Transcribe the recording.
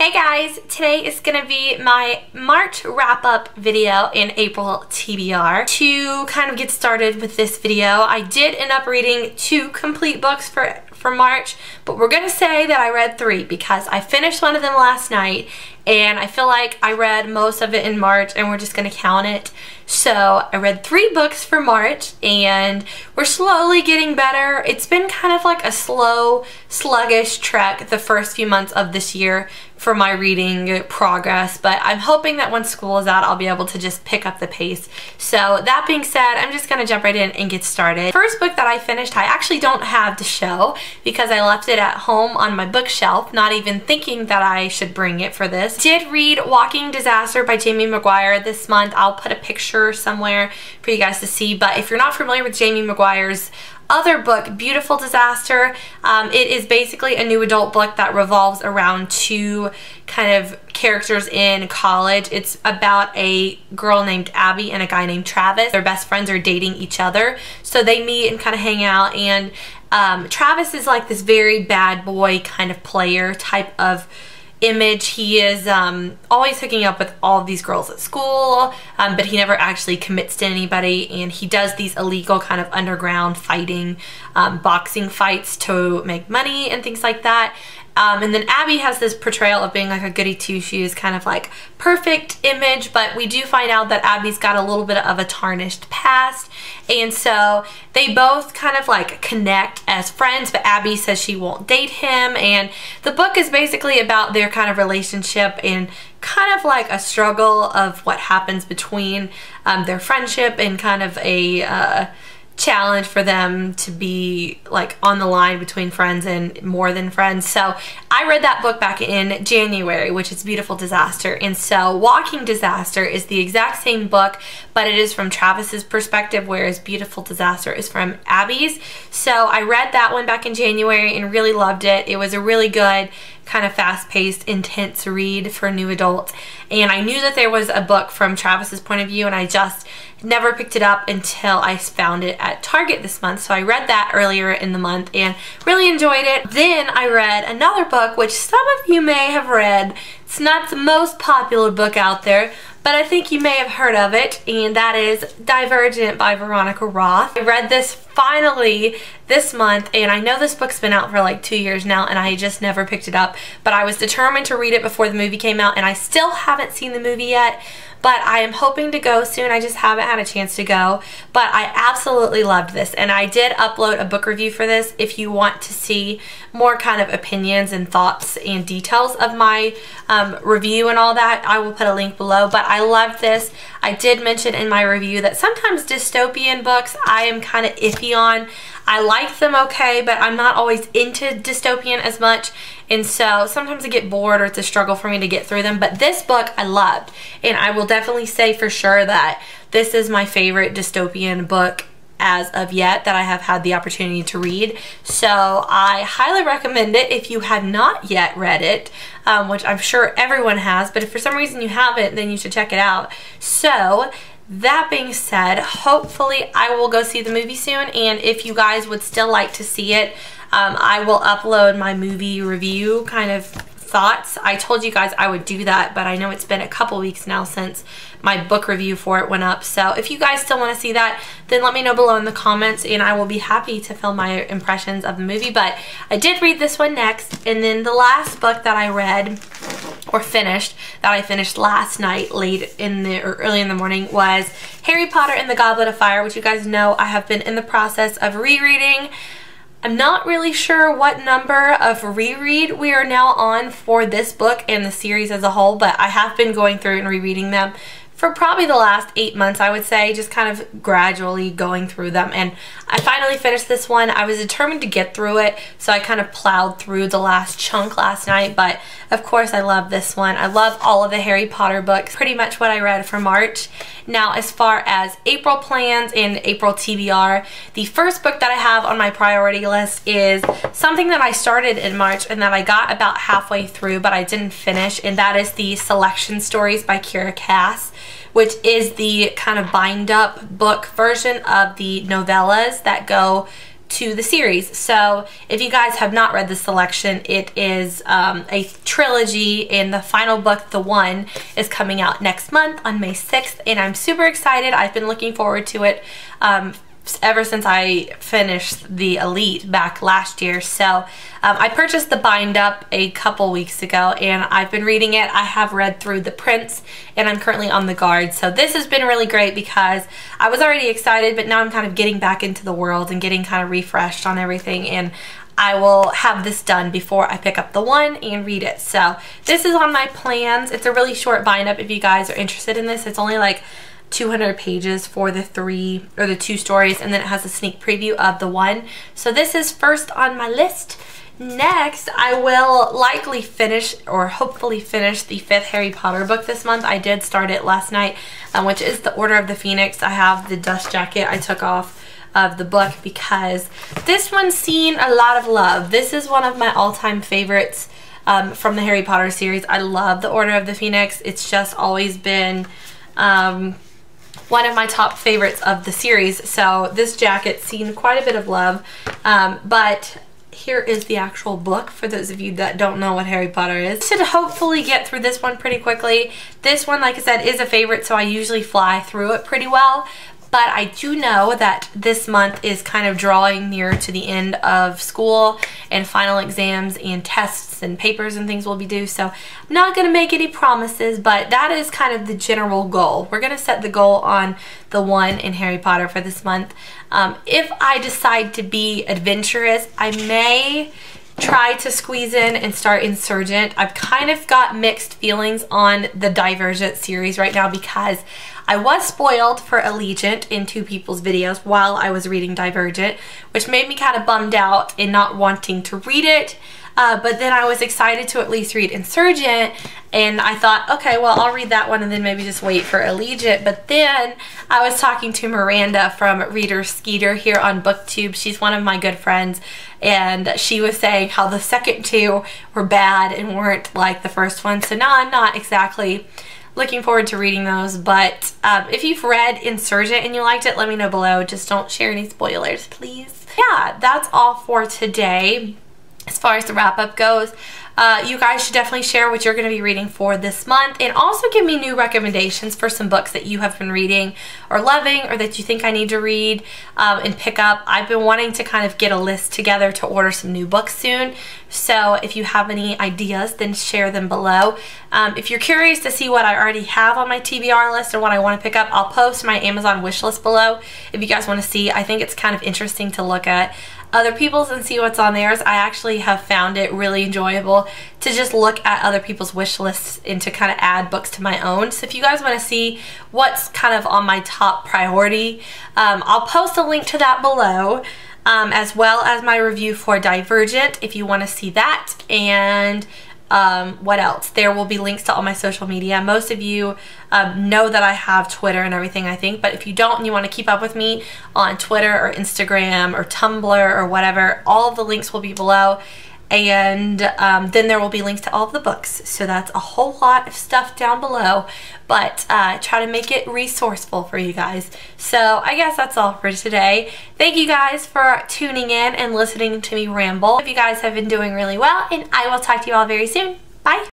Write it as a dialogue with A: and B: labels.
A: Hey guys, today is going to be my March wrap-up video in April TBR. To kind of get started with this video, I did end up reading 2 complete books for March, but we're going to say that I read 3 because I finished one of them last night and I feel like I read most of it in March and we're just going to count it. So I read 3 books for March and we're slowly getting better. It's been kind of like a slow, sluggish trek the first few months of this year for my reading progress, but I'm hoping that once school is out I'll be able to just pick up the pace. So that being said, I'm just going to jump right in and get started. First book that I finished I actually don't have to show because I left it at home on my bookshelf, not even thinking that I should bring it for this. Did read Walking Disaster by Jamie McGuire this month. I'll put a picture somewhere for you guys to see, but if you're not familiar with Jamie McGuire's other book, Beautiful Disaster, it is basically a new adult book that revolves around 2 kind of characters in college. It's about a girl named Abby and a guy named Travis. Their best friends are dating each other, so they meet and kind of hang out, and Travis is like this very bad boy kind of player type of image. He is always hooking up with all of these girls at school, but he never actually commits to anybody, and he does these illegal kind of underground fighting, boxing fights to make money and things like that. And then Abby has this portrayal of being like a goody two-shoes kind of like perfect image, but we do find out that Abby's got a little bit of a tarnished past, and so they both kind of like connect as friends, but Abby says she won't date him, and the book is basically about their kind of relationship and kind of like a struggle of what happens between their friendship and kind of a challenge for them to be like on the line between friends and more than friends. So I read that book back in January, which is Beautiful Disaster, and so Walking Disaster is the exact same book, but it is from Travis's perspective, whereas Beautiful Disaster is from Abby's. So I read that one back in January and really loved it. It was a really good kind of fast-paced, intense read for new adults, and I knew that there was a book from Travis's point of view, and I just never picked it up until I found it at Target this month. So I read that earlier in the month and really enjoyed it. Then I read another book which some of you may have read. It's not the most popular book out there, but I think you may have heard of it, and that is Divergent by Veronica Roth. I read this finally this month, and I know this book's been out for like 2 years now and I just never picked it up, but I was determined to read it before the movie came out, and I still haven't seen the movie yet, but I am hoping to go soon. I just haven't had a chance to go, but I absolutely loved this, and I did upload a book review for this. If you want to see more kind of opinions and thoughts and details of my review and all that, I will put a link below, but I loved this. I did mention in my review that sometimes dystopian books I am kind of iffy on. I like them okay, but I'm not always into dystopian as much, and so sometimes I get bored or it's a struggle for me to get through them, but this book I loved, and I will definitely say for sure that this is my favorite dystopian book as of yet that I have had the opportunity to read. So I highly recommend it if you have not yet read it, which I'm sure everyone has, but if for some reason you haven't, then you should check it out. So that being said, hopefully I will go see the movie soon, and if you guys would still like to see it, I will upload my movie review kind of thoughts. I told you guys I would do that, but I know it's been a couple weeks now since my book review for it went up, so if you guys still want to see that, then let me know below in the comments and I will be happy to film my impressions of the movie. But I did read this one next, and then the last book that I read or finished, that I finished last night late in the or early in the morning, was Harry Potter and the Goblet of Fire, which you guys know I have been in the process of rereading. I'm not really sure what number of reread we are now on for this book and the series as a whole, but I have been going through and rereading them for probably the last 8 months, I would say, just kind of gradually going through them, and I finally finished this one. I was determined to get through it, so I kind of plowed through the last chunk last night, but of course I love this one. I love all of the Harry Potter books, pretty much what I read for March. Now, as far as April plans and April TBR, the first book that I have on my priority list is something that I started in March and that I got about halfway through but I didn't finish, and that is the Selection Stories by Kira Cass, which is the kind of bind up book version of the novellas that go to the series. So if you guys have not read the selection, it is a trilogy, and the final book, The One, is coming out next month on May 6th, and I'm super excited. I've been looking forward to it ever since I finished the Elite back last year. So I purchased the bind up a couple weeks ago, and I've been reading it. I have read through The Prince, and I'm currently on The Guard. So this has been really great because I was already excited, but now I'm kind of getting back into the world and getting kind of refreshed on everything, and I will have this done before I pick up The One and read it. So this is on my plans. It's a really short bind up if you guys are interested in this. It's only like 200 pages for the two stories, and then it has a sneak preview of The One. So this is first on my list. Next, I will likely finish, or hopefully finish, the 5th Harry Potter book this month. I did start it last night, which is The Order of the Phoenix. I have the dust jacket I took off of the book because this one's seen a lot of love. This is one of my all-time favorites from the Harry Potter series. I love The Order of the Phoenix. It's just always been one of my top favorites of the series. So this jacket's seen quite a bit of love, but here is the actual book for those of you that don't know what Harry Potter is. I should hopefully get through this one pretty quickly. This one, like I said, is a favorite, so I usually fly through it pretty well. But I do know that this month is kind of drawing near to the end of school, and final exams and tests and papers and things will be due. So I'm not going to make any promises, but that is kind of the general goal. We're going to set the goal on The One in Harry Potter for this month. If I decide to be adventurous, I may try to squeeze in and start Insurgent. I've kind of got mixed feelings on the Divergent series right now because I was spoiled for Allegiant in two people's videos while I was reading Divergent, which made me kind of bummed out in not wanting to read it. But then I was excited to at least read Insurgent, and I thought, okay, well, I'll read that one and then maybe just wait for Allegiant. But then I was talking to Miranda from Reader Skeeter here on BookTube. She's one of my good friends, and she was saying how the second two were bad and weren't like the first one. So now I'm not exactly looking forward to reading those, but if you've read Insurgent and you liked it, let me know below. Just don't share any spoilers, please. Yeah, that's all for today. As far as the wrap-up goes, you guys should definitely share what you're going to be reading for this month, and also give me new recommendations for some books that you have been reading or loving, or that you think I need to read and pick up. I've been wanting to kind of get a list together to order some new books soon, so if you have any ideas, then share them below. If you're curious to see what I already have on my TBR list and what I want to pick up, I'll post my Amazon wish list below if you guys want to see. I think it's kind of interesting to look at other people's and see what's on theirs. I actually have found it really enjoyable to just look at other people's wish lists and to kind of add books to my own. So if you guys want to see what's kind of on my top priority, I'll post a link to that below, as well as my review for Divergent if you want to see that. And what else? There will be links to all my social media. Most of you know that I have Twitter and everything, I think, but if you don't and you want to keep up with me on Twitter or Instagram or Tumblr or whatever, all of the links will be below, and then there will be links to all of the books. So that's a whole lot of stuff down below, but try to make it resourceful for you guys. So I guess that's all for today. Thank you guys for tuning in and listening to me ramble. If you guys have been doing really well, and I will talk to you all very soon. Bye!